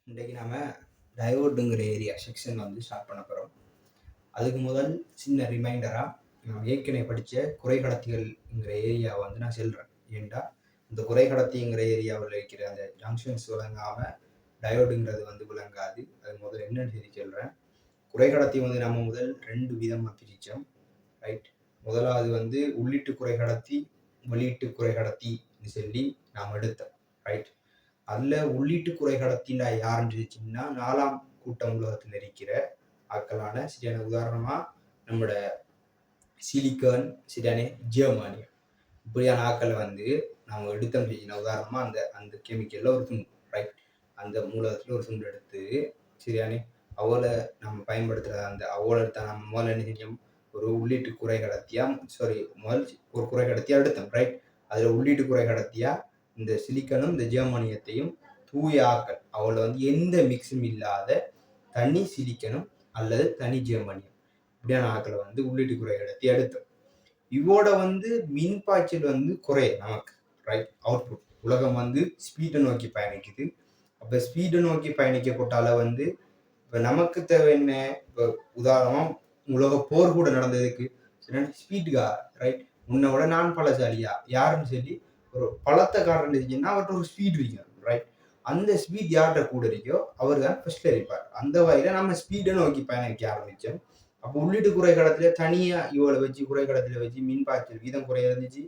இன்றைக்கு நாம் டயோடுங்கிற area section start பண்ண போகிறோம். அதுக்கு முதல் சின்ன ரிமைண்டராக நான் ஏற்கனவே படித்த குறைகடத்திகள்ங்கிற ஏரியாவை நான் சொல்கிறேன். ஏண்டா இந்த குறைகடத்திங்கிற ஏரியாவில் இருக்கிற அந்த ஜங்ஷன்ஸ் விளங்காமல் டயோடுங்கிறது விளங்காது. அது முதல் என்னன்னு சொல்லி சொல்கிறேன். குறைகடத்தி நம்ம முதல் 2 விதமாக பிரித்தோம். ரைட், முதலாவது உள்ளீட்டு குறைகடத்தி, வெளியீட்டு குறைகடத்தின்னு சொல்லி நாம் எடுத்தோம். ரைட், அதில் உள்ளீட்டு குறைகடத்தின்னா யாருன்னு சொல்லிச்சிங்கன்னா 4ஆம் கூட்டம் உலகத்தில் இருக்கிற ஆட்களான சரியான உதாரணமாக நம்மளோட சிலிக்கான், சரியான ஜெர்மானியம், இப்படியான ஆக்களை நம்ம எடுத்தோம் செய்யணும். உதாரணமாக அந்த அந்த கெமிக்கலில் ஒரு துண்டு, ரைட், அந்த மூலகத்தில் ஒரு துண்டு எடுத்து சரியானே அவளை நம்ம பயன்படுத்துகிற அந்த அவளை தான் நம்ம முதல்ல என்ன செஞ்சோம், ஒரு உள்ளீட்டு குறைகடத்தியாக ஒரு குறைகடத்தியாக எடுத்தோம். ரைட், அதில் உள்ளீட்டு குறைகடத்தியாக இந்த சிலிக்கனும் இந்த ஜெர்மானியத்தையும் தூய ஆக்கள் அவளை எந்த மிக்ஸும் இல்லாத தனி சிலிக்கனும் அல்லது தனி ஜெர்மானியம் இப்படியான ஆக்களை உள்ளீட்டு குறைகடத்தி எடுத்தோம். இவோட மின் பாய்ச்சல் குறைய நமக்கு, ரைட், அவுட்புட் உலகம் ஸ்பீடை நோக்கி பயணிக்குது. அப்போ ஸ்பீடை நோக்கி பயணிக்கப்பட்டால இப்போ நமக்கு தேவை என்ன, இப்போ உதாரணமாக உலக போர் கூட நடந்ததுக்கு ஸ்பீடுக்கா, ரைட், உன்னை விட நான் பலசாலியா யாருன்னு சொல்லி ஒரு பலத்தக்காரன் இருந்துச்சுன்னா அவர்கிட்ட ஒரு ஸ்பீட் இருக்கணும். ரைட், அந்த ஸ்பீட் யார்கிட்ட கூட இருக்கோ அவர் தான் ஃபர்ஸ்ட்ல இருப்பார். அந்த வகையில் நம்ம ஸ்பீடை நோக்கி பயணிக்க ஆரம்பித்தோம். அப்போ உள்ளீட்டு குறைகடத்துல தனியாக இவளை வச்சு குறைகடத்துல வச்சு மின் பாய்ச்சல் வீதம் குறைய இருந்துச்சு.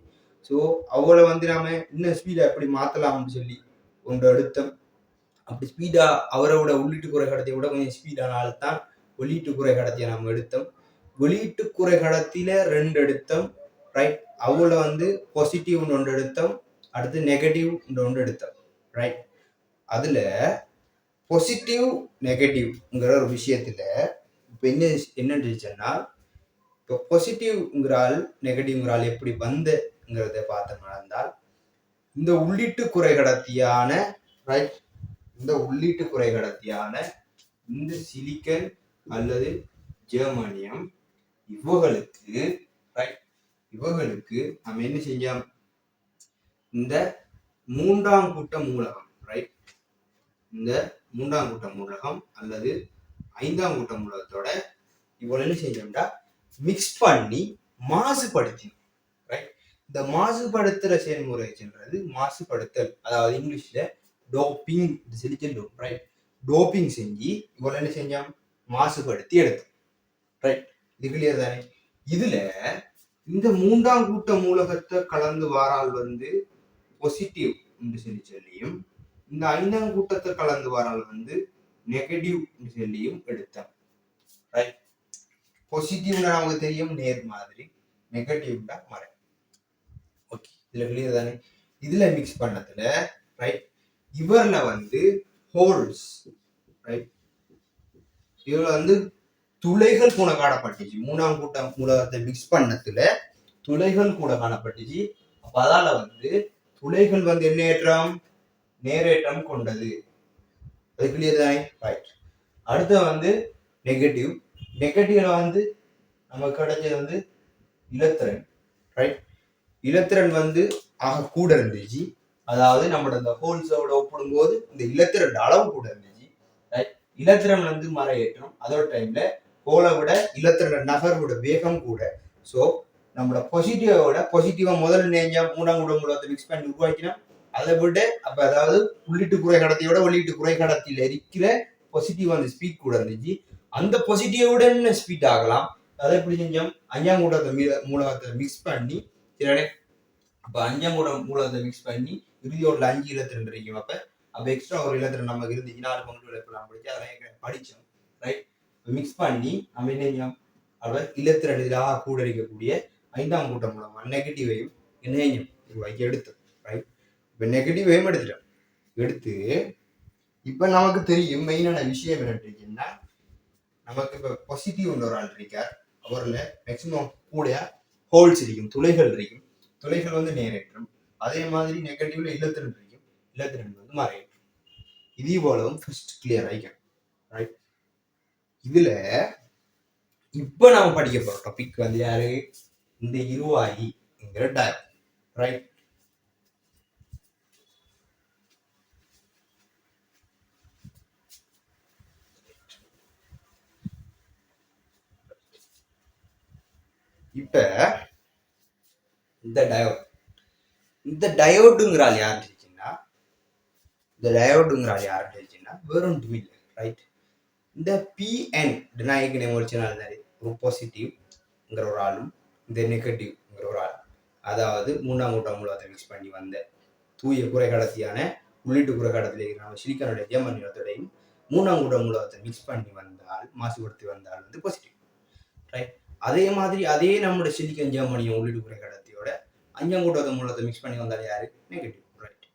ஸோ அவளை நாம இன்னும் ஸ்பீடை எப்படி மாற்றலாம்னு சொல்லி ஒன்று எடுத்தோம். அப்படி ஸ்பீடா அவரோட உள்ளீட்டு குறைகடத்தை விட கொஞ்சம் ஸ்பீடானால்தான் வெளியீட்டு குறைகடத்தியை நம்ம எடுத்தோம். வெளியீட்டு குறைகடத்தில 2 எடுத்தோம். ரைட், அவளை பாசிட்டிவ் ஒன்று எடுத்தோம், அடுத்து நெகட்டிவ் ஒன்று எடுத்தோம். ரைட், அதுல பாசிட்டிவ் நெகட்டிவ்ங்கிற ஒரு விஷயத்துல இப்போ என்னன்னு சொன்னால், இப்போ பாசிட்டிவ்ங்கிறால் நெகட்டிவ்ங்கிறால் எப்படி வந்துங்கிறத பார்த்தோம்னா இருந்தால் இந்த உள்ளீட்டு குறைகடத்தியான, ரைட், இந்த உள்ளீட்டு குறைகடத்தியான இந்த சிலிக்கன் அல்லது ஜெர்மானியம் இவங்களுக்கு, ரைட், இவங்களுக்கு நம்ம என்ன செஞ்சோம், இந்த 3ஆம் கூட்ட மூலகம், ரைட், இந்த 3ஆம் கூட்ட மூலகம் அல்லது 5ஆம் கூட்ட மூலகத்தோட இவ்வளவு என்ன செஞ்சோம்டா மிக்ஸ் பண்ணி மாசுபடுத்தினோம். ரைட், இந்த மாசுபடுத்துற செயல்முறை சென்றது மாசுபடுத்தல், அதாவது இங்கிலீஷ்ல டோப்பிங் சொல்லி சொல்லுவோம். ரைட், டோப்பிங் செஞ்சு இவ்வளவு என்ன செஞ்சோம், மாசுபடுத்தி எடுத்தோம். ரைட், இது கிளியர் தானே. இதுல இந்த 3ஆம் கூட்ட மூலகத்தை கலந்து வாரால் பாசிட்டிவ் என்று சொல்லியும் இந்த 5ஆம் கூட்டத்தை கலந்து வாரால் நெகட்டிவ் சொல்லியும் எடுத்தோம். ரைட், பாசிட்டிவ்னா நமக்கு தெரியும் நேர் மாதிரி, நெகட்டிவ்னா மறை. ஓகே, இதுல கிளியர் தானே. இதுல மிக்ஸ் பண்ணதுல, ரைட், இவர்ல ஹோல்ஸ், ரைட், இவர்ல துளைகள் கூட காணப்பட்டுச்சு. 3ஆம் கூட்ட மூலகத்தை மிக்ஸ் பண்ணதுல துளைகள் கூட காணப்பட்டுச்சு. அப்ப அதால துளைகள் என்ன ஏற்றம், நேரேற்றம் கொண்டது. அது கிளியர் தானே. ரைட், அடுத்து நெகட்டிவ். நெகட்டிவ்ல நமக்கு கிடைச்சது இலத்திரன். ரைட், இலத்திரன் ஆக கூட இருந்துச்சு. அதாவது நம்மளோட இந்த ஹோல்ஸோட ஒப்பிடும் போது இந்த இலத்திரன் அளவு கூட இருந்துச்சு. ரைட், இலத்திரன் மறையேற்றம், அதோட டைம்ல ஹோலை விட இலத்திரன் நகர்வோட வேகம் கூட. ஸோ நம்மளோட பாசிட்டிவா முதல்ல நேஞ்சா 3ஆம் கூட்ட மூலகத்தை மிக்ஸ் பண்ணி உருவாக்கினோம். அதை விட அப்ப அதாவது உள்ளீட்டு குறை கடத்தியோட வெளியீட்டு குறை கடத்தியில இருக்கிற பாசிட்டிவ் ஸ்பீட் கூட இருந்துச்சு. அந்த பாசிட்டிவோட ஸ்பீட் ஆகலாம். அதை எப்படி செஞ்சோம், 5ஆம் கூட்ட மூலகத்தை மிக்ஸ் பண்ணி, அப்ப 5ஆம் கூட்ட மூலகத்தை மிக்ஸ் பண்ணி இறுதியோட 5 இலத்திரன் இருக்கும். அப்ப எக்ஸ்ட்ரா ஒரு இலத்திரன் நமக்கு இருந்துச்சு, 4 பங்கு படிச்சு அதெல்லாம் படிச்சோம். ரைட், மிக்ஸ் பண்ணி நம்ம என்ன செஞ்சோம், அவர் இலத்திரன் இதாக கூட இருக்கக்கூடிய 5ஆம் கூட்ட மூலமா நெகட்டிவையும் என்ன உருவாக்கி எடுத்தோம். ரைட், இப்ப நெகட்டிவையும் எடுத்து இப்ப நமக்கு தெரியும் மெயினான விஷயம் என்னன்னா, நமக்கு இப்ப பாசிட்டிவ் ஒரு ஆள் இருக்கார், அவர்ல மேக்சிமம் கூட ஹோல்ஸ் இருக்கும், துளைகள் இருக்கும். துளைகள் நேரேற்றம். அதே மாதிரி நெகட்டிவ்ல இலத்திரன் இருக்கும், இலத்திரன் மறையேற்றம். இதே போலவும் ஃபர்ஸ்ட் கிளியர் ஆகிக்கும். ரைட், இதுல இப்ப நாம படிக்க போற டாபிக் யாரு, இந்த இருவாயிங்கிற டயர். ரைட், இப்ப இந்த டயோடுங்கிறாள் யாருன்னு சொல்லிச்சுன்னா வேற ஒன்றும் இல்லை, ரைட்? இந்த பிஎன் டினாய்க்கு நேம் ஒரிஜினல் ஒரு பாசிட்டிவ்ங்கிற ஒரு ஆளும் இந்த நெகட்டிவ்ங்கிற ஒரு ஆள், அதாவது மூணாம் கூட்டம் மூலத்தை மிக்ஸ் பண்ணி வந்த தூய குறைகடத்தியான உள்ளிட்டு குறைகடத்தில் நம்ம சிலிக்கானுடைய ஜெர்மன் நிலத்தோடையும் மூணாம் கூட்டம் மூலத்தை மிக்ஸ் பண்ணி வந்தால் மாசுபடுத்தி வந்தால் வந்து பாசிட்டிவ், ரைட்? அதே மாதிரி அதே நம்மளோட சிலிக்கன் ஜெர்மனியும் உள்ளிட்டு குறைகடத்தியோட அஞ்சாம் கூட்டத்தை மூலத்தை மிக்ஸ் பண்ணி வந்தால் யாரு? Negative, right?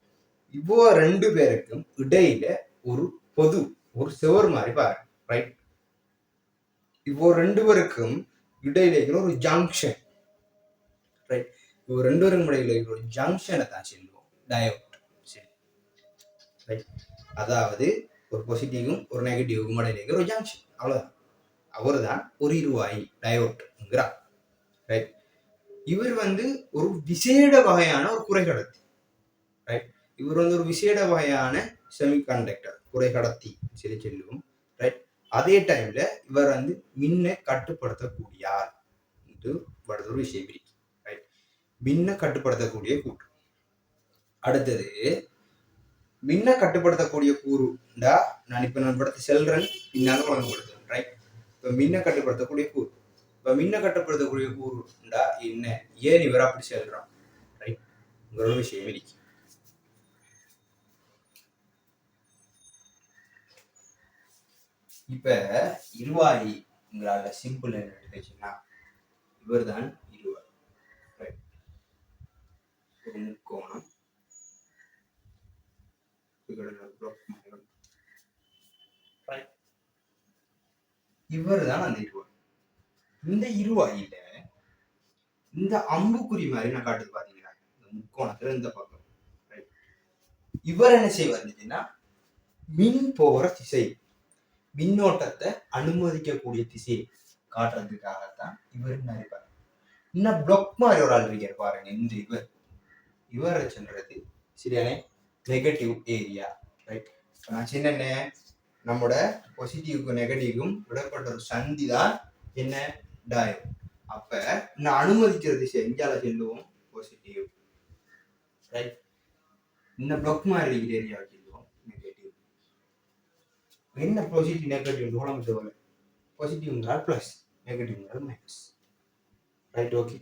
இப்போ ரெண்டு பேருக்கும் இடையில ஒரு பொது ஒரு செவர் மாதிரி பாருங்க, ரைட்? இப்போ ரெண்டு பேருக்கும் இடையில இருக்கிற ஒரு ஜங்ஷன், ரைட்? இப்போ ரெண்டு பேருக்கும் இடையில இருக்கிற ஒரு ஜங்ஷனை தான் சொல்லுவோம் டயோட், சரி, ரைட்? அதாவது ஒரு பாசிட்டிவும் ஒரு நெகட்டிவும் இடையில இருக்கிற ஒரு ஜங்ஷன், அவ்வளவுதான். அவர் தான் ஒரு இருவாயி டயோட்ங்கிறார், ரைட்? இவர் வந்து ஒரு விசேட வகையான ஒரு குறைகடத்தி, ரைட்? இவர் வந்து ஒரு விசேட வகையான செமிகண்டக்டர் குறைகடத்தி சரி சொல்லுவோம், ரைட்? அதே டைம்ல இவர் வந்து மின்ன கட்டுப்படுத்தக்கூடிய ஆள் ஒரு விஷயம் இருக்கு, ரைட்? மின்ன கட்டுப்படுத்தக்கூடிய கூறு. அடுத்தது மின்ன கட்டுப்படுத்தக்கூடிய கூறுண்டா நான் இப்ப நான் படத்தை செல்றேன் பின்னாலும் வழங்கப்படுத்துறேன், ரைட்? இப்ப மின்ன கட்டுப்படுத்தக்கூடிய கூறு, இப்ப மின்ன கட்டுப்படுத்தக்கூடிய கூறுண்டா என்ன, ஏன் இவர் அப்படி செல்றான், ரைட்? ஒரு விஷயம் இருக்கு. இப்ப இருவாயிங்கிறால சிம்பிள் என்ன எடுத்துச்சுன்னா இவர் தான் இருவாய், ரைட்? ஒரு முக்கோணம், இவர் தான் அந்த இருவாய். இந்த இருவாயில இந்த அம்புக்குறி மாதிரி நான் காட்டுது பாத்தீங்களா, இந்த முக்கோணத்துல இந்த பக்கம், ரைட்? இவர் என்ன செய்வாருன்னா மின் போகிற திசை, மின்னோட்டத்தை அனுமதிக்கக்கூடிய திசையை காட்டுறதுக்காகத்தான் இவர் நினைப்பார். இன்னும் பிளாக் மாதிரி ஒரு ஆள் இருக்கார் பாருங்க, இந்த இவரை சொல்றது சரியானே நெகட்டிவ் ஏரியா, ரைட்? நான் சின்ன நம்மோட பாசிட்டிவ்க்கும் நெகட்டிவ்க்கும் விடப்பட்ட ஒரு சந்தி தான் என்ன டயோட். அப்ப நான் அனுமதிக்கிற திசை எங்கால செல்லுவோம் பாசிட்டிவ், ரைட்? இந்த பிளாக் மாதிரி இருக்கிற ஏரியாவை செல்லுவோம் நெகட்டிவ். என்ன பாசிட்டிவ் நெகட்டிவ் உலகத்து வர பாசிட்டிவ்ங்கிறால் பிளஸ், நெகட்டிவ்ங்கிறால் மைனஸ், ரைட்? ஓகே.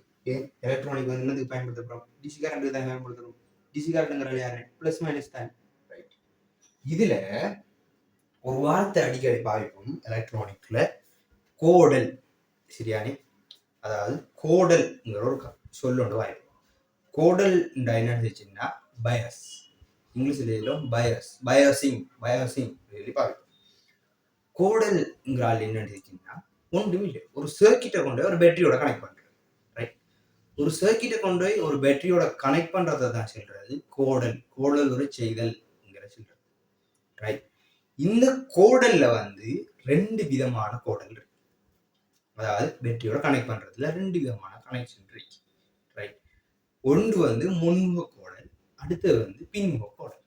எலக்ட்ரானிக் வந்து என்னதுக்கு பயன்படுத்துறோம்? டிசி கரண்ட் தான் பயன்படுத்துறோம். டிசி கரண்ட்ங்கிறது யாரு? பிளஸ் மைனஸ் தான், ரைட்? இதுல ஒரு வார்த்தை அடிக்கடி பாவிப்போம் எலக்ட்ரானிக்ல, கோடல், சரியானே? அதாவது கோடல்ங்கிற ஒரு சொல்லொண்டு வாய்ப்போம். கோடல் என்ன இருந்துச்சுன்னா பயஸ், இங்கிலீஷ்ல எழுதும் பயஸ், பயசிங் சொல்லி பாவிப்போம். கோடல்ங்கிறால் என்ன இருந்துச்சுன்னா ஒன்றும் இல்லை, ஒரு சர்க்கிட்டை கொண்டு ஒரு பேட்டரியோட கனெக்ட் பண்றது, ரைட்? ஒரு சர்க்கிட்டை கொண்டு போய் ஒரு பேட்டரியோட கனெக்ட் பண்றதை தான் சொல்றது கோடல் ஒரு செய்தல்ங்கிற சொல்றது, ரைட்? இந்த கோடல்ல வந்து ரெண்டு விதமான கோடல் இருக்கு, அதாவது பேட்டரியோட கனெக்ட் பண்றதுல ரெண்டு விதமான கனெக்ஷன் இருக்கு, ரைட்? ஒன்று வந்து முன்முக கோடல், அடுத்தது வந்து பின்முக கோடல்.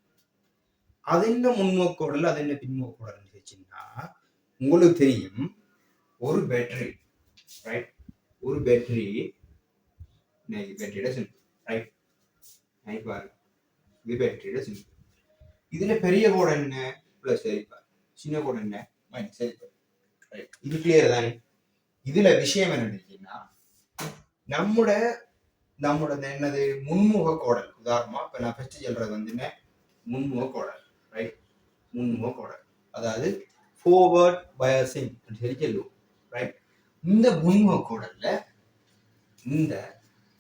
அது என்ன முன்முக கோடல், அது என்ன பின்முக கோடல் வச்சுன்னா உங்களுக்கு தெரியும், ஒரு பேட்டரி, ரைட்? ஒரு பேட்டரியோட சிம்பிள், ரைட்? பாருங்க, இது பேட்டரியோட சிம்பிள். இதுல பெரிய கோடல் என்ன? பிளஸ் சரிப்பார், சின்ன கோடல் என்ன? மைனஸ் சரிப்பார், ரைட்? இது கிளியர் தானே? இதுல விஷயம் என்னன்னா நம்மோட என்னது முன்முக கோடல். உதாரணமா இப்ப நான் ஃபர்ஸ்ட் சொல்றது வந்து என்ன, முன்முக கோடல், ரைட்? முன்முக கோடல் அதாவது forward biasing சொல்லி சொல்லுவோம், ரைட்? இந்த முன்முக கோடல்ல இந்த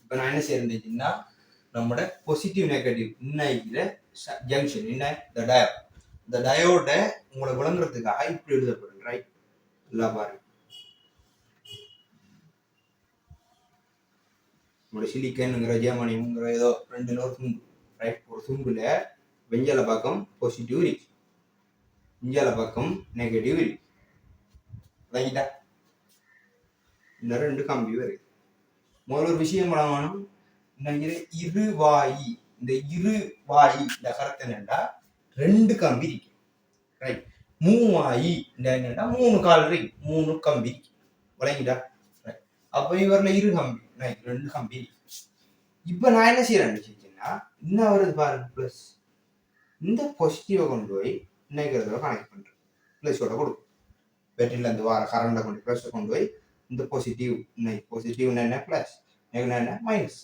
இப்ப நான் என்ன செய்யறேன்னா நம்மோட பாசிட்டிவ் நெகட்டிவ் இன்னைக்கு ஜங்ஷன் என்ன, இந்த டயோட உங்களை விளங்குறதுக்காக இப்படி எழுதப்படுது, ரைட்? எல்லாம் பாருங்க, நம்மளோட சிலிக்கன்ங்கிற ஜெர்மனிங்கிற ஏதோ ரெண்டு ஒரு தும்பு, ரைட்? ஒரு தும்புல வெஞ்சால பக்கம் பாசிட்டிவ் இருக்கு, இஞ்சால பக்கம் நெகட்டிவ் இருக்கு, ரைட்டா? இந்த ரெண்டு கம்பி வருது. முதல்ல ஒரு விஷயம் வழங்கணும், இருவாயி, இந்த இருவாயி இந்த கருத்து என்னண்டா ரெண்டு கம்பி இருக்கு, ரைட்? மூவாயி என்னண்டா மூணு கால் இருக்கு, மூணு கம்பி இருக்கு, வழங்கிட்டா? அப்ப இவர்ல இரு கம்பி, ரெண்டு கம்பி. இப்ப நான் என்ன செய்யறேன்னா இன்னும் வருது பாருங்க பிளஸ், இந்த பாசிட்டிவை கொண்டு போய் நெகட்டிவ் கனெக்ட் பண்றேன், பிளஸோட கொடுக்கும். பேட்டரியில இருந்து வர கரண்ட கொண்டு பிளஸ் கொண்டு போய் இந்த பாசிட்டிவ், பாசிட்டிவ் என்ன பிளஸ், நெகட்டிவ் என்ன மைனஸ்,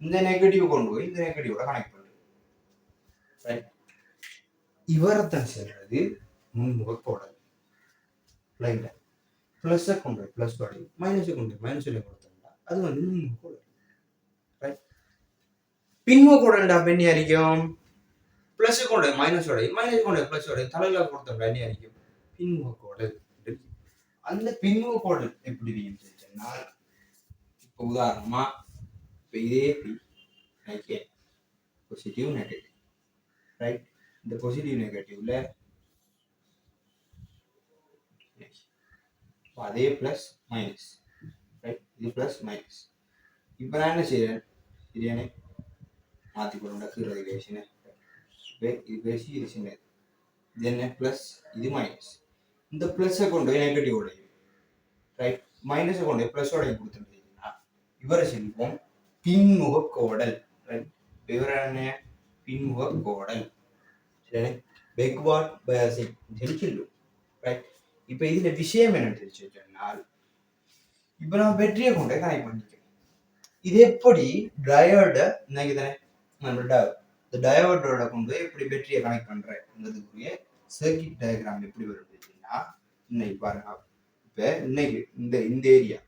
இந்த நெகட்டிவ் கொண்டு போய் இந்த நெகட்டிவோட கனெக்ட் பண்றேன். இவரத்தான் சொல்றது முன்முக கோடல். பிளஸ் கொண்டு போய் பிளஸ் ஓட, மைனஸ் கொண்டு போய் மைனஸ் கொடுத்தா அது வந்து முன்முக கோடல். பின்முக கோடல் அப்ப என்ன அரிக்கும், பிளஸ் கொண்டு மைனஸ் ஓட, மைனஸ் கொண்டு பிளஸ் ஓட, தலையில கொடுத்தோம்னா என்ன அரிக்கும், பின்முக கோடல். அந்த பின்முக கோடல் எப்படி இருக்குன்னா, இப்போ உதாரணமா இப்போ இதே பி பாசிட்டிவ் நெகட்டிவ், ரைட். இந்த பாசிட்டிவ் நெகட்டிவ்ல அதே பிளஸ் மைனஸ், ரைட். இது பிளஸ் மைனஸ். இப்போ நான் என்ன செய்யறேன், சரியானே மாற்றி கொண்டு ரிலேஷன், இது பேசி இது சின்னது, இது என்ன பிளஸ், இது மைனஸ். இந்த பிளஸை கொண்டு போய் நெகட்டிவ் உடையும், ரைட். மைனஸை கொண்டு போய் பிளஸ் உடையும் கொடுத்துட்டீங்கன்னா இவரை செல்வோம் பின்முக கோடல், ரைட். இவர என்ன பின்முக கோடல், சரியானே பேக்வார்ட் பயாசிங் சொல்லும், ரைட். இப்போ இதுல விஷயம் என்ன சொன்னால், இப்போ நான் பேட்டரியை கொண்டு கனெக்ட் பண்ணிக்கிறேன். இது எப்படி டயோட இன்னைக்கு தானே இந்த டயோடோட கொண்டு எப்படி பேட்டரியை கனெக்ட் பண்றேங்கிறதுக்குரிய சர்க்கிட் டயக்ராம் எப்படி வருதுன்னா, இன்னைக்கு பாருங்க. இப்ப இன்னைக்கு இந்த ஏரியா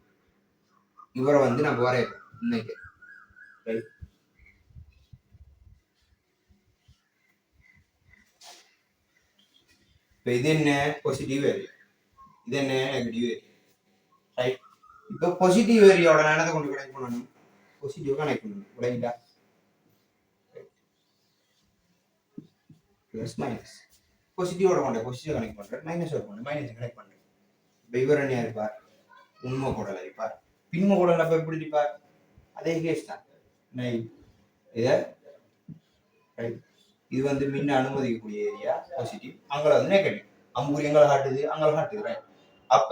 இவரை வந்து நம்ம வரையறோம் இன்னைக்கு, ரைட். இப்ப இது என்ன பாசிட்டிவ் ஏரியா, இது என்ன நெகட்டிவ் ஏரியா, ரைட். இப்போ பாசிட்டிவ் ஏரியாவோட நான் கொண்டு கனெக்ட் பண்ணணும், பாசிட்டிவ் கனெக்ட் பண்ணணும், ரைட்டா. பிளஸ் மைனஸ், பாசிட்டிவோட கொண்டு பாசிட்டிவ் கனெக்ட் பண்றேன், மைனஸோட கொண்டு மைனஸ் கனெக்ட் பண்றேன். இப்போ இவர் என்ன இருப்பார், உண்மை கோடல் இருப்பார். பின்ம கோடல் அப்ப எப்படி இருப்பார், அதே கேஸ் தான். இதை இது வந்து மின்ன அனுமதிக்கக்கூடிய ஏரியா பாசிட்டிவ், அங்கே வந்து நெகட்டிவ். அம்பூரி எங்களை காட்டுது, அங்கே காட்டுது, ரைட். அப்ப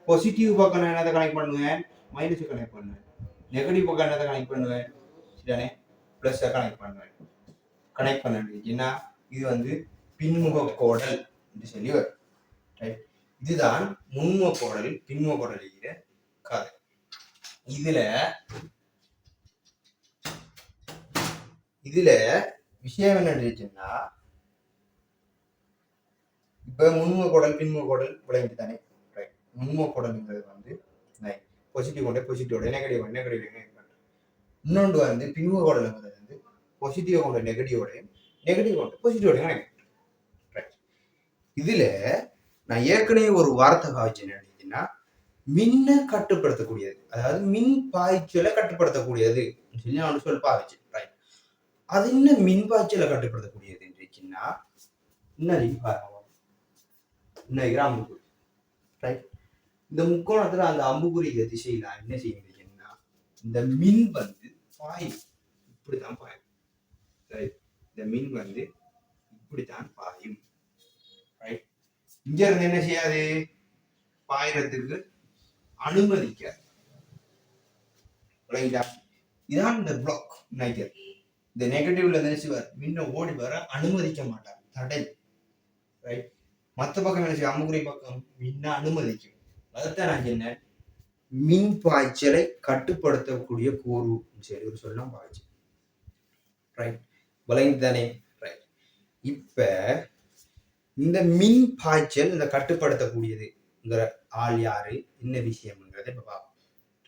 பாசிட்டிவ் பக்கம் நான் என்னதை கனெக்ட் பண்ணுவேன், மைனஸ் கனெக்ட் பண்ணுவேன். நெகட்டிவ் பக்கம் என்னதை கனெக்ட் பண்ணுவேன், சரிதானே பிளஸ் கனெக்ட் பண்ணுவேன். கனெக்ட் பண்ண இது வந்து பின்முக கோடல் என்று சொல்லி வரும், ரைட். இதுதான் முன்முக கோடல் பின்முக கோடல் இருக்கிற கதை. இதுல விஷயம் என்னன்னா, இப்ப முன்முக கோடல் பின்முக கோடல் விளையாட்டு தானே, ரைட். முன்முக கோடல்ங்கிறது வந்து பாசிட்டிவ் கொண்ட பாசிட்டிவோட, நெகட்டிவ் நெகட்டிவ் கனெக்ட் பண்றேன். இன்னொன்று வந்து பின்முக கோடல் வந்து பாசிட்டிவ் கொண்ட நெகட்டிவோடையும், நெகட்டிவ் கொண்ட பாசிட்டிவோட கனெக்ட் பண்றேன், ரைட். இதுல நான் ஏற்கனவே ஒரு வார்த்தை பாவிச்சேன், என்னன்னா மின்ன கட்டுப்படுத்தக்கூடியது, அதாவது மின் பாய்ச்சலை கட்டுப்படுத்தக்கூடியது சொல்லி நான் சொல்லி பாவிச்சேன், ரைட். அது என்ன மின் பாய்ச்சலை கட்டுப்படுத்தக்கூடியது இருந்துச்சுன்னா, அம்புக்குறி, ரைட். இந்த முக்கோணத்துல அந்த அம்புக்குறி திசையில என்ன செய்யுங்கன்னா, இந்த மின் வந்து பாயும், இப்படித்தான் பாயும், ரைட். இந்த மின் வந்து இப்படித்தான் பாயும், ரைட். இங்க இருந்து என்ன செய்யாது, பாயறதுக்கு அனுமதிக்காது, இதான் இந்த பிளாக் நெகட்டிவ். இந்த நெகட்டிவ்ல நினைச்சுவார் மின்ன ஓடி வர அனுமதிக்க மாட்டார், தடை, ரைட். மற்ற பக்கம் நினைச்சு அம்புக்குறி பக்கம் மின்ன அனுமதிக்கும். அதைத்தான் நான் என்ன மின் பாய்ச்சலை கட்டுப்படுத்தக்கூடிய கூறு சரி ஒரு சொல்லலாம் பாய்ச்சல், ரைட். விளங்கி தானே, ரைட். இப்ப இந்த மின் பாய்ச்சல் இந்த கட்டுப்படுத்தக்கூடியதுங்கிற ஆள் யாரு, என்ன விஷயம்ங்கிறத இப்ப பார்ப்போம்,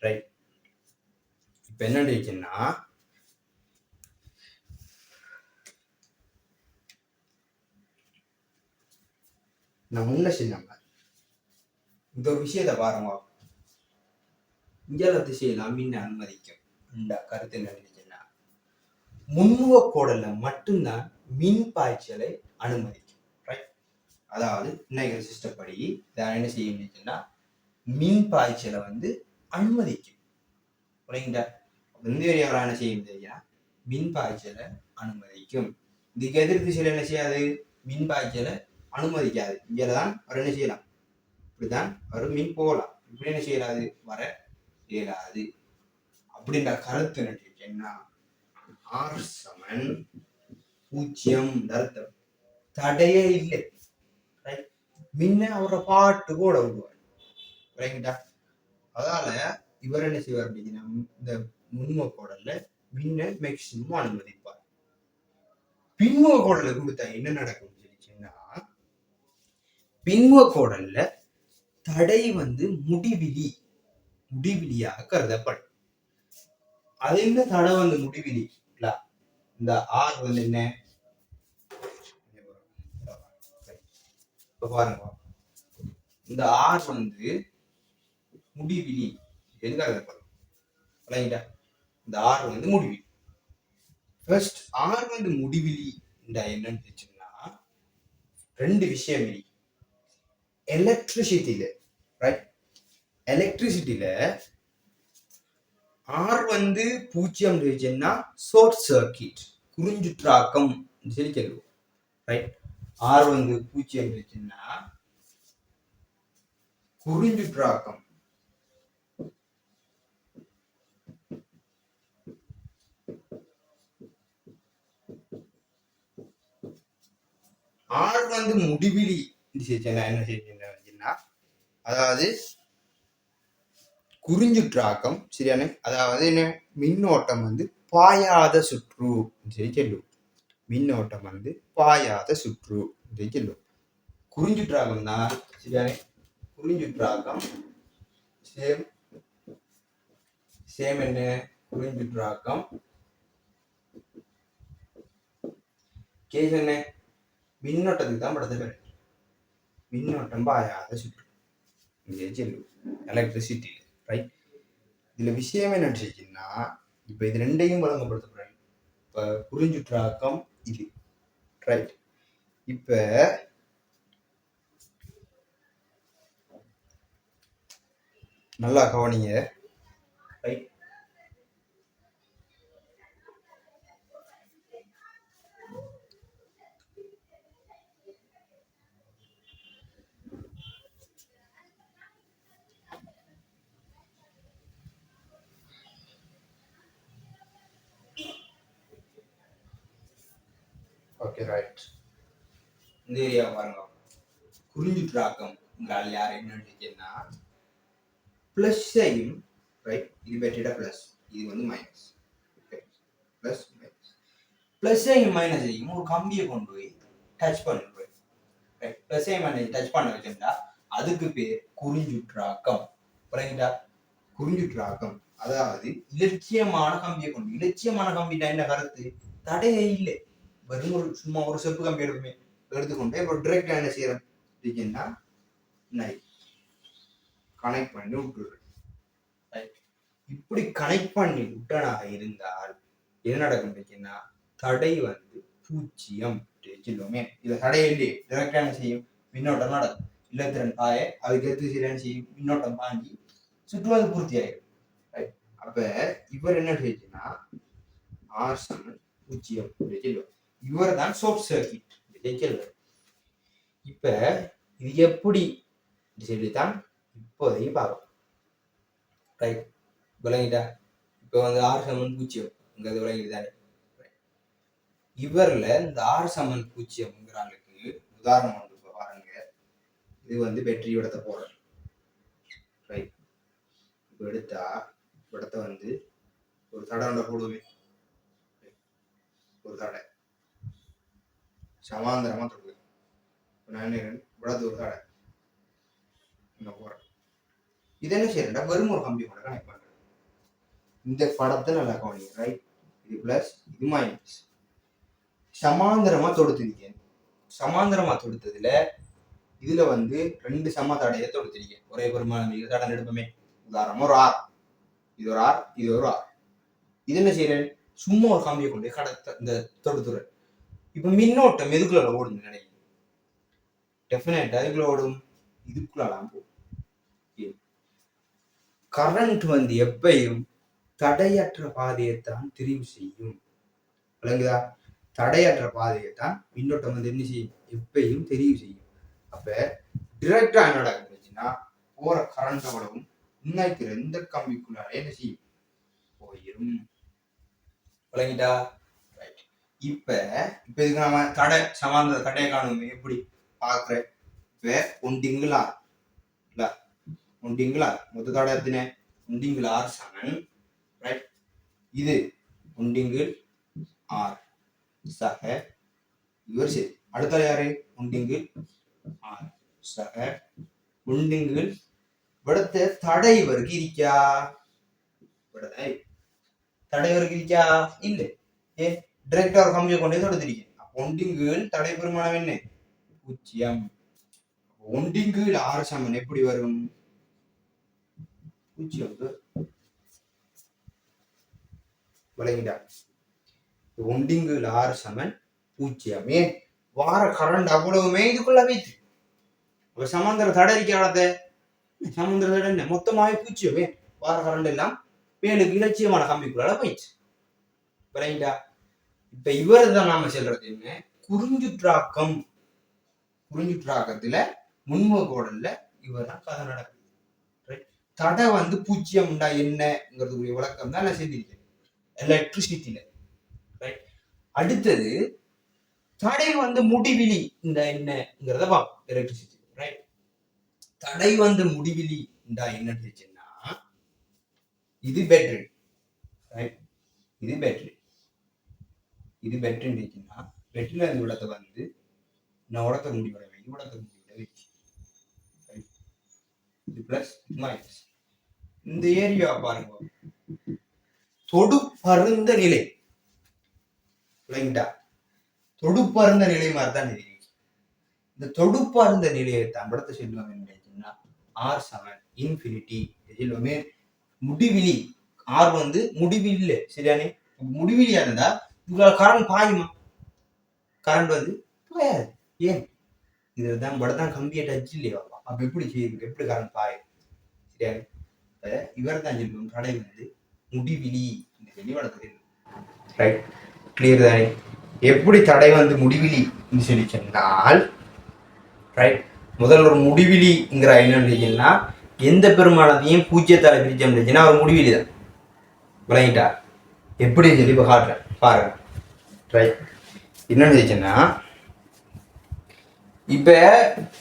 ரைட். இப்ப என்ன இருக்குன்னா, நான் முன்ன சொன்னாங்க இந்த ஒரு விஷயத்தை பாருங்க, இங்கல திசையெல்லாம் மின் அனுமதிக்கும். இந்த கருத்து என்ன இருக்குன்னா, முன்முக கோடல்ல மட்டும்தான் மின் பாய்ச்சலை அனுமதிக்கும், ரைட். அதாவது இன்னைக்கு சிஸ்டம் படி என்ன செய்யுன்னா, மின் பாய்ச்சலை வந்து அனுமதிக்கும், புரியுங்களா. இந்த ஏரியாவில் என்ன செய்யும், மின் பாய்ச்சலை அனுமதிக்கும். இதுக்கு எதிர் திசையில என்ன செய்யாது, மின் பாய்ச்சலை அனுமதிக்காது. இங்கதான் அவர் என்ன செய்யலாம், இப்படிதான் அவர் மின் போகலாம், இப்படி என்ன செய்யறாது வர இயலாது. அப்படின்ற கருத்து என்ன R சமன் 0 அர்த்தம். தடையே இல்லை. முன்ன அவரை பாட்டு கூட விடுவார். ரைட்டா? அதால இவர் என்ன செய்வார் அப்படின்னா இந்த முன்முகோடல்ல முன்ன மேக்சிமம் அனுமதிப்பார். பின்முகோடல கொடுத்தா என்ன நடக்கும் சொல்லிச்சுன்னா பின்முகோடல்ல தடை வந்து முடிவிலியாக கருதப்படும். அது என்ன தடை வந்து முடிவிலி? இந்த ஆர் வந்து என்ன பாருங்க, இந்த ஆர் வந்து முடிவிலி என்று கருதப்படும். இந்த ஆர் வந்து முடிவிலி. ஃபர்ஸ்ட் ஆர் வந்து முடிவிலி என்னன்னு சொன்னா ரெண்டு விஷயம் இருக்கு. எலக்ட்ரிசிட்டியில ஆர் வந்து 0 ஷார்ட் சர்க்கிட் குறிஞ்சுற்றாக்கம் சொல்லி சொல்லுவோம். ரைட்? ஆர் வந்து 0 குறிஞ்சுற்றாக்கம். ஆர் வந்து முடிவிலி என்ன செய்யணும்னா அதாவது குறிஞ்சுற்றாக்கம் சரியான, அதாவது என்ன மின்னோட்டம் வந்து பாயாத சுற்று சொல்லுவோம். மின்னோட்டம் வந்து பாயாத சுற்று சொல்லுவோம். குறிஞ்சுற்றாக்கம் தான் சரியான. குறிஞ்சுற்றாக்கம் சேம் என்ன குறிஞ்சுற்றாக்கம் கேஸ் என்ன மின்னோட்டத்துக்கு தான் படுத்த பேர். மின்னோட்டம் பாயாத சுற்று சொல்லுவோம் எலக்ட்ரிசிட்டி. ரைட்? இதுல விஷயம் என்ன நினைச்சுன்னா இப்ப இது ரெண்டையும் வழங்கப்படுத்தப்படுறாங்க. இப்ப குறிஞ்சுற்றாக்கம் இது. ரைட்? இப்ப நல்லா கவனிங்க. ரைட்? Okay right. இந்த ஏரியா பாருங்க. குறிஞ்சுற்றாக்கம் யார் என்ன நினைச்சேன்னா பிளஸ் ஐயும் ரைட், இது பெற்றிட பிளஸ், இது வந்து மைனஸ். பிளஸ் மைனஸ் பிளஸ் ஐயும் மைனஸ் ஐயும் ஒரு கம்பியை கொண்டு போய் டச் பண்ணுவேன். ரைட்? பிளஸ் ஐ மைனஸ் டச் பண்ண வச்சிருந்தா அதுக்கு பேர் குறிஞ்சுற்றாக்கம். குறிஞ்சுற்றாக்கம் அதாவது இலட்சியமான கம்பியை கொண்டு. இலட்சியமான கம்பினா என்ன கருத்து? தடையே இல்லை. வெறும் ஒரு சும்மா ஒரு செப்பு கம்பி எடுத்துக்கொண்டு இப்போ டிரெக்டா என்ன செய்யறோம் கனெக்ட் பண்ணி விட்டுறேன். இப்படி கனெக்ட் பண்ணி விட்டனாக இருந்தால் என்ன நடக்கும்? தடை வந்து 0 சொல்லுவோமே. இதுல தடை இல்லையே, டிரெக்டா என்ன செய்யும்? மின்னோட்டம் நடக்கும். இல்லத்திறன் பாய அதுக்கு எடுத்து என்ன செய்யும்? மின்னோட்டம் பாஞ்சி சுற்றுவது பூர்த்தி ஆயிடும். அப்ப இவர் என்ன செய்யுன்னா R சமன் 0 சொல்லுவோம். இவர் தான் ஷார்ட் சர்க்கிட் சொல்லுவார். இப்ப இது எப்படி சொல்லித்தான் இப்போதையும் பார்ப்போம். ரைட்? விளங்கிட்டா? இப்போ வந்து R சமன் 0 விளங்கிட்டாரு. இவர்ல இந்த R சமன் 0 ஆளுக்கு உதாரணம் வந்து பாருங்க. இது வந்து பேட்டரி இடத்த போடுறேன். ரைட்? இப்போ எடுத்தா இடத்த வந்து ஒரு தடை போடுவே. ஒரு தடை சமாந்தரமா தொடுவேன். நான் விடத்து ஒரு தடை போறேன். இது என்ன செய்யறா வெறும் ஒரு கம்பி கூட கனெக்ட் பண்றேன். இந்த படத்தை நல்லா கவனிங்க. ரைட்? இது பிளஸ், இது மைனஸ். சமாந்தரமா தொடுத்திருக்கேன். சமாந்தரமா தொடுத்ததுல இதுல வந்து ரெண்டு சம தடையை தொடுத்திருக்கேன். ஒரே பெருமான தடை எடுப்போமே. உதாரணம் ஒரு ஆர், இது ஒரு ஆர், இது ஒரு ஆர். இது என்ன செய்யறேன்? சும்மா ஒரு கம்பியை கொண்டு கடத்த இந்த தொடுத்துறேன். இப்ப மின்னோட்டம் எதுக்குள்ள ஓடுன்னு நினைக்கிறேன்? டெஃபினட்டா எதுக்குள்ள ஓடும்? இதுக்குள்ளலாம் போகும். கரண்ட் வந்து எப்பையும் தடையற்ற பாதையைத்தான் தெரிவு செய்யும். விளங்குதா? தடையற்ற பாதையைத்தான் மின்னோட்டம் வந்து என்ன செய்யும்? எப்பையும் தெரிவு செய்யும். அப்ப டிரெக்டா என்ன நடக்குதுன்னா போற கரண்ட் எவ்வளவும் இன்னைக்கு எந்த கம்பிக்குள்ளார என்ன செய்யும் போயிரும். விளங்கிட்டா? ரைட். இப்ப இதுக்கு நம்ம தடை சமாந்தர தடையை காணுமே எப்படி பாக்குற. இப்ப ஒண்டிங்களா இல்ல ஒண்டிங்களா மொத்த தடை எத்தனை ஒண்டிங்கள் ஆர் சமன் ரைட். இது ஒண்டிங்கள் ஆர் சக இவர் சரி. அடுத்த யாரு ஒண்டிங்கள் ஆர் சக ஒண்டிங்கள் இവിടുത്തെ தடை இவருக்கு இருக்கா? ഇവിടുത്തെ தடை இவருக்கு இருக்கா? இல்ல. ஏன் டைரக்டா ஒரு கம்பியை கொண்டே தொடுத்திருக்கேன். ஒண்டிங்கள் தடை பெருமானம் என்ன 0. ஒண்டிங்கள் ஆர் சமன் எப்படி வரும் 0. விளங்கிட்டா? ஒண்டிங்கள் ஆர் சமன் 0. ஏன் வார கரண்ட் அவ்வளவுமே இதுக்குள்ள வைத்து சமாந்தர தடை இருக்காத சமுந்திர தடை என்ன மொத்தமாவே 0. வார கரண்ட் எல்லாம் மேலுக்கு இலட்சியமான கம்பிக்குள்ளால போயிடுச்சு. விளங்கிட்டா? இப்ப இவரை தான் நாம சொல்றது என்ன குறிஞ்சுற்றாக்கம். குறிஞ்சுற்றாக்கத்துல முன்முகோடல்ல இவர் தான் கதை நடக்குது. தடை 0 உண்டா என்னங்கிறதுக்குரிய விளக்கம் தான் நான் செஞ்சிருக்கேன் எலக்ட்ரிசிட்டியில. அடுத்தது தடை முடிவிலி இந்த என்னங்கிறத பார்ப்போம் எலக்ட்ரிசிட்டி. ரைட். தடை முடிவிலி இந்த என்னன்னா இது பேட்டரி. ரைட். இது பேட்டரி. இது பேட்டரி இருந்துச்சுன்னா பேட்டரியில இந்த விடத்தை நான் உடத்த முடிவிட உடத்த முடிவிட இது பிளஸ் மைனஸ். இந்த ஏரியா பாருங்க தொடு பருந்த நிலை. விளங்கிட்டா? தொடுப்பருந்த நிலை மாதிரிதான் இருக்கு. இந்த தொடுப்பருந்த நிலையை தான் படத்தை சொல்லுவாங்க என்னன்னா ஆர் சமன் இன்ஃபினிட்டி. சொல்லுவோமே முடிவிலி. ஆர் முடிவிலி இல்லை சரியானே. முடிவிலியா இருந்தா உங்களால் கரண்ட் பாயுமா? கரண்ட் பாயாது. ஏன் இதுதான் படத்தான் கம்பியை டச் இல்லையா? அப்ப எப்படி செய்யுது? எப்படி கரண்ட் பாயும்? சரியானே. இவர் தான் சொல்லுவோம் தடை முடிவிலி இந்த வெளி வளர்க்குது. ரைட். கிளியர் தானே? எப்படி தடை முடிவிலி சொல்லி சொன்னால் ரைட். முதல்ல ஒரு முடிவிலிங்கிற என்னன்னா எந்த பெருமானத்தையும் 0 பிரிச்சோம்னா ஒரு முடிவிலி தான். விளங்கிட்டா? எப்படி சொல்லி இப்ப காட்டுறேன் பாருங்க. ரைட். என்னன்னு சொல்லிச்சுன்னா இப்ப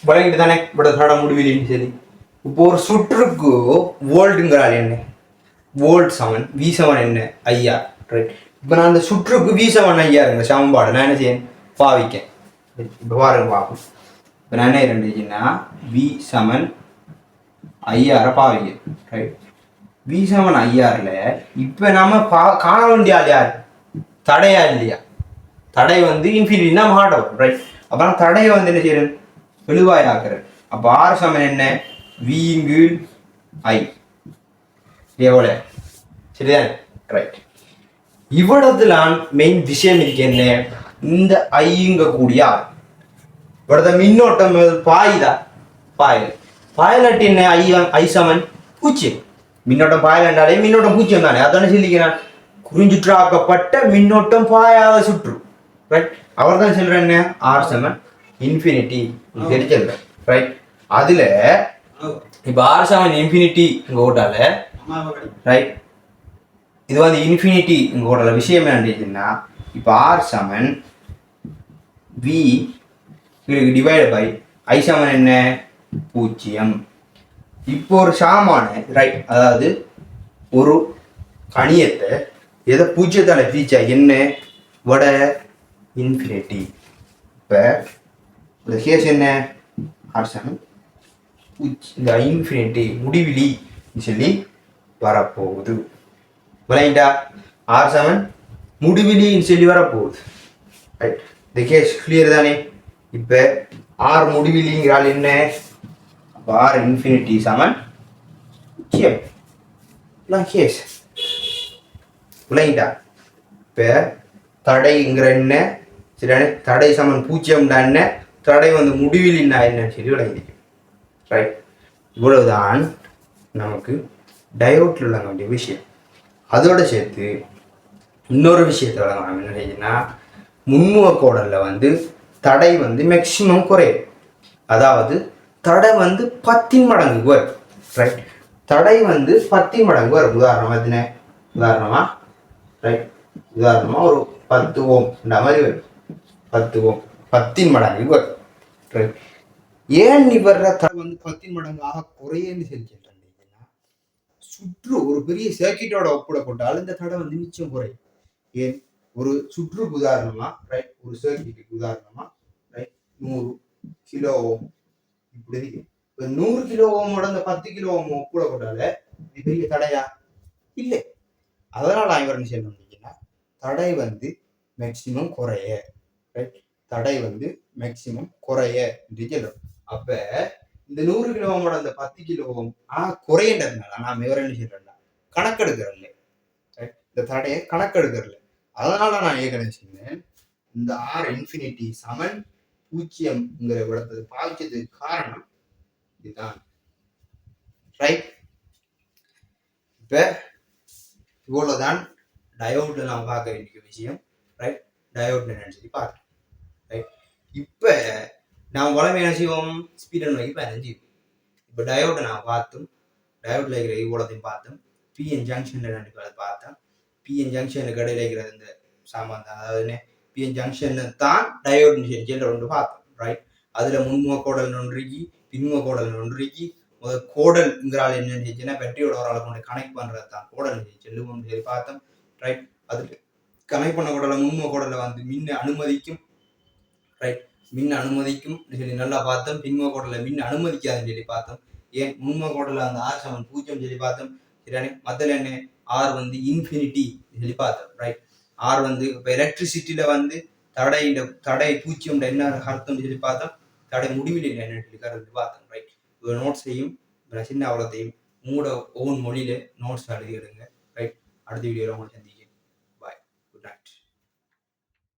விளங்கிட்டு தானே தடை முடிவிலின்னு சொல்லி. இப்போ ஒரு சுற்றுக்கு வோல்ட்டுங்கிறாள் என்ன வோல்ட் சமன் வி சமன் என்ன ஐயா. ரைட். இப்போ நான் அந்த சுற்றுக்கு V7 ஐயாருங்க சமன்பாடு நான் என்ன செய்யணும் பாவிக்கேன். இப்போ பாருங்க பார்ப்போம். இப்போ நான் என்ன இருந்துச்சுன்னா V7 ஐயாரை பாவிக்கேன். ரைட். V7 ஐயாரில் இப்போ நம்ம காண வேண்டிய ஆள் யார்? தடையா இல்லையா? தடை இன்ஃபினிட்டினா மாட்டோம். ரைட். அப்புறம் தடையை என்ன செய்யறேன் எழுவாய் ஆக்குறேன். அப்போ ஆர் சமன் என்ன V I எவ்வளோ சரிதானே? ரைட். இவ்வளவுல மெயின் விஷயம் இருக்கு என்ன இந்த ஐங்க கூடிய ஆள் இவ்வளவு மின்னோட்டம் பாயுதா பாயல் பாயலாட்டி என்ன ஐ சமன் 0. மின்னோட்டம் பாயல் என்றாலே மின்னோட்டம் 0 தானே. அதானே சொல்லிக்கிறான் குறிஞ்சுற்றாக்கப்பட்ட மின்னோட்டம் பாயாத சுற்று. ரைட். அவர் தான் சொல்றேன் என்ன ஆர் சமன் இன்ஃபினிட்டி சரி சொல்றேன். ரைட். அதுல இப்ப ஆர் சமன் இன்ஃபினிட்டி ஓட்டால ரைட். இது இன்ஃபினிட்டி உங்களோட விஷயம் என்னன்னா இப்போ ஆர் சமன் வி டிவைட் பை ஐ சமன் என்ன 0. இப்போ ஒரு சாமான ரைட். அதாவது ஒரு கணியத்தை எதை 0 பிரிச்சா என்ன வட இன்ஃபினிட்டி. இப்போ இந்த கேஸ் என்ன ஆர் சமன் இந்த இன்ஃபினிட்டி முடிவிலி சொல்லி வரப்போகுது. விளங்கிட்டா? ஆர் சமன் முடிவிலின்னு சொல்லி வரப்போகுது. ரைட். இந்த கேஸ் கிளியர் தானே? இப்போ ஆர் முடிவிலிங்கிறால் என்ன ஆர் இன்ஃபினிட்டி சமன் 0 கேஸ். விளங்கிட்டா? இப்போ தடைங்கிற என்ன சரியான தடை சமன் 0 என்ன தடை முடிவிலின்னா என்னன்னு சொல்லி விளங்கிருக்கு. ரைட். இவ்வளவுதான் நமக்கு டையோட்ல உள்ள வேண்டிய விஷயம். அதோட சேர்த்து இன்னொரு விஷயத்தை வழங்கலாம். என்ன செய்யுன்னா முன்முக கோடல்ல தடை மேக்சிமம் குறையும். அதாவது தடை 10 மடங்கு வரும். ரைட். தடை வந்து 10 மடங்கு வரும். உதாரணமா ரைட், உதாரணமா ஒரு 10 ஓம் இந்த மாதிரி வரும். 10 ஓம் 10 மடங்கு வரும். ரைட், ஏன் இவர தடை வந்து 10 மடங்காக குறையன்னு சொல்லி கேட்டீங்கன்னா, சுற்று ஒரு பெரிய சர்க்கிட்டோட ஒப்பிட போட்டால் இந்த தடை வந்து மிச்சம் குறையும். ஏன், ஒரு சுற்றுக்கு உதாரணமா ரைட், ஒரு சர்க்கிட்டுக்கு உதாரணமா ரைட் 100 கிலோ ஓம் இப்படி 100 கிலோ ஓமோட அந்த 10 கிலோ ஓம் ஒப்பிட போட்டால இது பெரிய தடையா இல்லை. அதனால இவர் என்ன செய்யணும், தடை வந்து மேக்சிமம் குறைய, ரைட், தடை வந்து மேக்சிமம் குறைய என்று சொல்றோம். அப்ப இந்த 100 கிலோ ஓமோட அந்த 10 கிலோ ஓம் குறையன்றதுனால நான் இவர் என்ன செய்யறேன், கணக்கெடுக்கிறேன். இந்த தடையை கணக்கெடுக்கிறல. அதனால நான் ஏற்கனவே சொன்னேன், இந்த ஆர் இன்ஃபினிட்டி சமன் 0ங்கிற விடத்தை பாவிச்சதுக்கு காரணம் இதுதான். ரைட், இப்ப இவ்வளவுதான் டயோட்ல நாம் பார்க்க வேண்டிய விஷயம். ரைட், டயோட் என்னன்னு சொல்லி பார்க்கலாம். ரைட், இப்ப நாம் வளமை என்ன செய்வோம், ஸ்பீட் நோக்கி பயணம் செய்வோம். இப்ப டயோட்டை நான் பார்த்தோம், டயோட்ல இருக்கிற இவ்வளோத்தையும் பார்த்தோம், பிஎன் ஜங்ஷன் பார்த்தோம். பிஎன் ஜங்ஷனுக்கு இடையில இருக்கிற இந்த சாமான் தான், அதாவது பிஎன் ஜங்ஷன் தான் டயோட் ஒன்று பார்த்தோம். ரைட், அதுல முன்முக கோடல் ஒன்றுக்கு பின்முக கோடல் ஒன்றுக்கு. முதல் கோடல்ங்கிறால் என்னன்னு பேட்டரியோட ஒரு ஆளை கொண்டு கனெக்ட் பண்றது தான் கோடல் செல்லுவோம்னு சொல்லி பார்த்தோம். ரைட், அதுக்கு கனெக்ட் பண்ண கோடல முன்முக கோடல வந்து மின்ன அனுமதிக்கும். ரைட், மின் அனுமதிக்கும் சொல்லி நல்லா பார்த்தோம். பின்முக கோடல மின் அனுமதிக்காதுன்னு சொல்லி பார்த்தோம். ஏன், முன்முக கோடல அந்த R = 0 சொல்லி பார்த்தோம். சரியானே, மத்தில என்ன R வந்து இன்ஃபினிட்டி சொல்லி பார்த்தோம். ரைட், R வந்து இப்போ எலக்ட்ரிசிட்டியில வந்து தடை 0 என்ன அர்த்தம் சொல்லி பார்த்தோம். தடை முடிவில் என்னன்னு சொல்லி பார்த்தோம். ரைட், ஒரு நோட்ஸையும் சின்ன அவ்வளோத்தையும் மூட ஓன் மொழியில நோட்ஸ் எழுதி எடுங்க. ரைட், அடுத்த வீடியோவில் உங்களை சந்திக்கிறேன்.